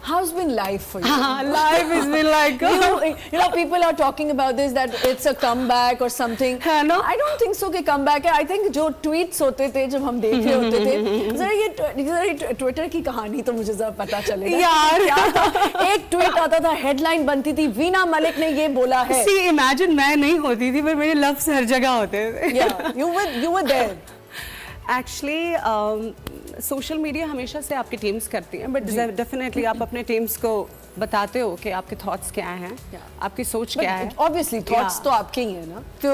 how's been life for you? Life has been like you know, people are talking about this that it's a comeback or something. है ना? I don't think so कि comeback है. I think जो tweets होते थे जब हम देख रहे होते थे, जरा ये ट्विटर की कहानी तो मुझे जरा पता चलेगा यार क्या था. एक ट्वीट आता था, हेडलाइन बनती थी, वीना मलिक ने ये बोला है. See, imagine मैं नहीं होती थी पर मेरे लफ्ज़ हर जगह होते थे. Yeah, you were there. Actually social media हमेशा से आपकी टीम्स करती हैं, बट डेफिनेटली आप अपने टीम्स को बताते हो कि आपके थॉट्स क्या हैं, आपकी सोच क्या है. Obviously thoughts तो आपके ही हैं ना. तो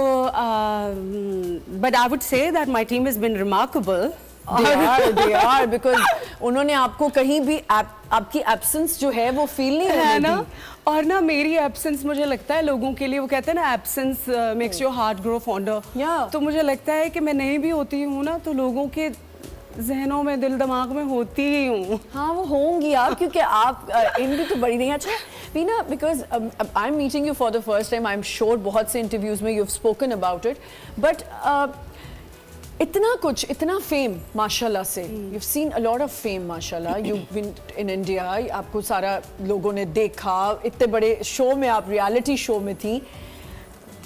but I would say that my team has been remarkable. They are because उन्होंने आपको कहीं भी आपकी एब्सेंस जो है वो फील नहीं है होने ना. दी. और ना मेरी एब्सेंस मुझे लगता है लोगों के लिए, वो कहते हैं ना absence makes your heart grow fonder. तो मुझे लगता है कि मैं नहीं भी होती हूँ ना तो लोगों के जहनों में, दिल दिमाग में होती ही हूँ. हाँ वो होंगी आप, क्योंकि आप इनकी तो बड़ी नहीं. अच्छा Veena, because I am meeting you for the first time, I am sure बहुत से इंटरव्यूज में you have spoken about it, but इतना कुछ, इतना फेम माशाल्लाह से, you've seen a lot of fame माशाल्लाह, you've been in India, आपको सारा लोगों ने देखा, इतने बड़े शो में आप, रियलिटी शो में थी.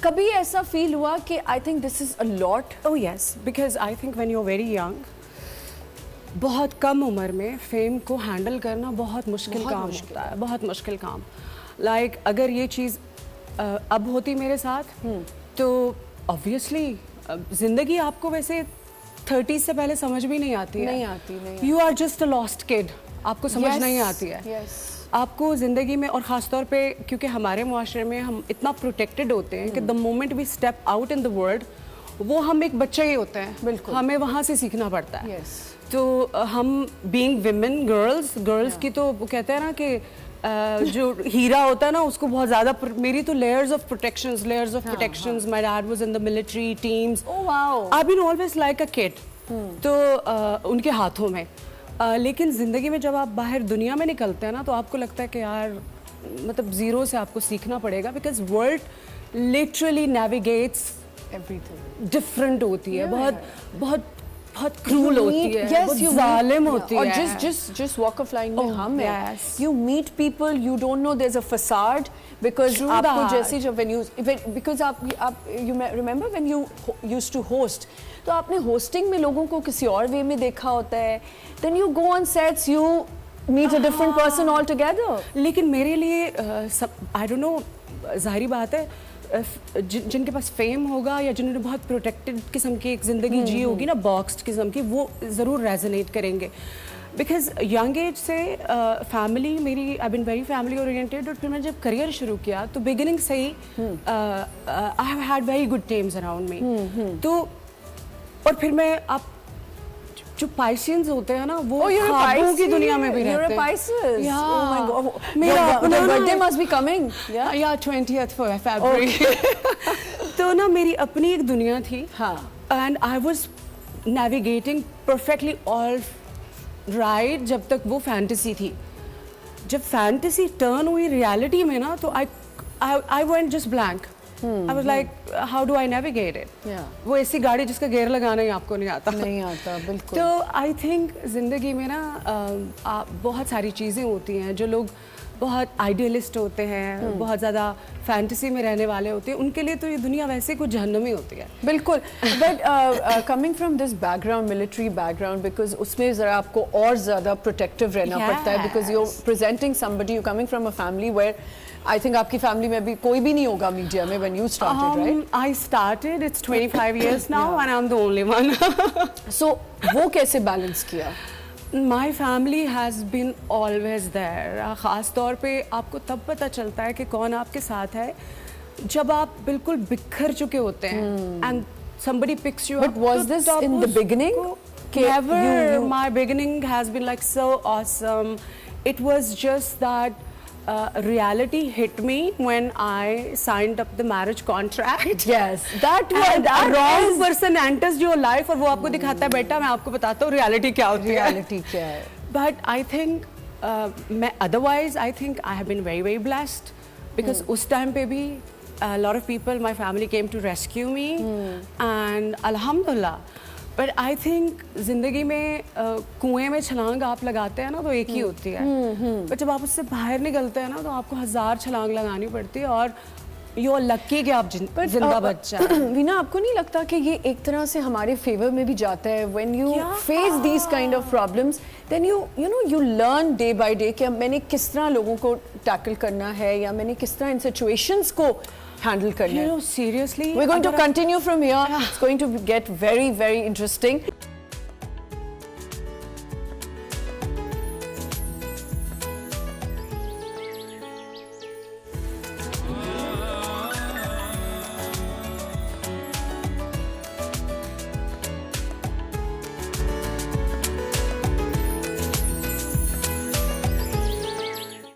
कभी ऐसा फील हुआ कि I think this is a lot? Oh yes, because I think when you're very young, बहुत कम उम्र में फेम को हैंडल करना बहुत मुश्किल काम होता है, बहुत मुश्किल काम. Like अगर ये चीज़ अब होती मेरे साथ तो obviously जिंदगी आपको वैसे 30 से पहले समझ भी नहीं आती है. नहीं आती. You are just a lost kid. आपको समझ नहीं आती है. आपको ज़िंदगी में, और ख़ास तौर पे क्योंकि हमारे मुआशरे में हम इतना प्रोटेक्टेड होते हैं कि the moment we step out in the world वो हम एक बच्चे ही होते हैं. बिल्कुल. हमें वहाँ से सीखना पड़ता है. तो हम बीइंग विमेन, गर्ल्स की तो वो कहते हैं ना कि जो हीरा होता है ना उसको बहुत ज़्यादा, मेरी तो layers of protections. My dad was in the military teams. Oh wow. I been always like a kid. तो उनके हाथों में. लेकिन ज़िंदगी में जब आप बाहर दुनिया में निकलते हैं ना तो आपको लगता है कि यार मतलब ज़ीरो से आपको सीखना पड़ेगा, because world literally navigates everything. Different होती है, बहुत बहुत क्रूल होती है, बहुत जालिम होती है. और just walk of line में हम हैं. You meet people, you don't know there's a facade because आपको जैसे जब because आप you remember when you used to host, तो आपने hosting में लोगों को किसी और वे में देखा होता है. Then you go on sets, you meet a different person altogether. लेकिन मेरे लिए I don't know, जाहिर बात है जिनके पास फेम होगा या जिन्होंने बहुत प्रोटेक्टेड किस्म की एक ज़िंदगी जी होगी ना, बॉक्स्ड किस्म की, वो ज़रूर रेजोनेट करेंगे. बिकॉज यंग एज से फैमिली मेरी, I been very family oriented. और फिर मैंने जब करियर शुरू किया तो बिगिनिंग से ही I have had very good teams around me. तो और फिर मैं आप जो पाइसियंस होते हैं ना वो ख्वाबों की दुनिया में भी रहते हैं. Oh my God. मेरा अपना birthday must be coming. Yeah, 20th February. तो ना मेरी अपनी एक दुनिया थी. And I was navigating perfectly all right जब तक वो फैंटेसी थी. जब फैंटेसी टर्न हुई रियलिटी में ना तो I went just blank. I was like, how do I navigate it? वो ऐसी गाड़ी जिसका गेयर लगाना ही आपको नहीं आता. बिल्कुल. तो आई थिंक ज़िंदगी में ना बहुत सारी चीज़ें होती हैं. जो लोग बहुत आइडियलिस्ट होते हैं, बहुत ज़्यादा फैंटेसी में रहने वाले होते हैं, उनके लिए तो ये दुनिया वैसे कुछ जहन्नमी होती है. बिल्कुल. But coming from this background, military background, because उसमें ज़रा आपको और ज़्यादा प्रोटेक्टिव रहना पड़ता है, because you presenting somebody, you coming from a family where I think आपकी फैमिली में भी कोई भी नहीं होगा मीडिया में when you started, right? I started. It's 25 years now and I'm the only one. So वो कैसे बैलेंस किया? My family has been always there. ख़ास तौर पे आपको तब पता चलता है कि कौन आपके साथ है जब आप बिल्कुल बिखर चुके होते हैं and somebody picks you up. But was this in the beginning? Never. My beginning has been like so awesome. It was just that reality hit me when I signed up the marriage contract. Yes, that was a wrong person enters your life और वो आपको दिखाता है बेटा मैं आपको बताता हूँ reality क्या होती है. Reality क्या है? But I think otherwise I think I have been very blessed because उस time पे भी a lot of people, my family came to rescue me and alhamdulillah. But I think जिंदगी में कुएं में छलांग आप लगाते हैं ना तो एक ही होती है, पर जब आप उससे बाहर निकलते हैं ना तो आपको 1000 छलांग लगानी पड़ती है और यू आर लकी कि आप जिंदा बच जाए। वीना, आपको नहीं लगता कि ये एक तरह से हमारे फेवर में भी जाता है? When you face these kind of problems then you learn day by day कि मैंने किस तरह लोगों को टैकल करना है या मैंने किस तरह इन सिचुएशंस को हैंडल करना है। Seriously We're going to continue from here. It's going to get very, very interesting.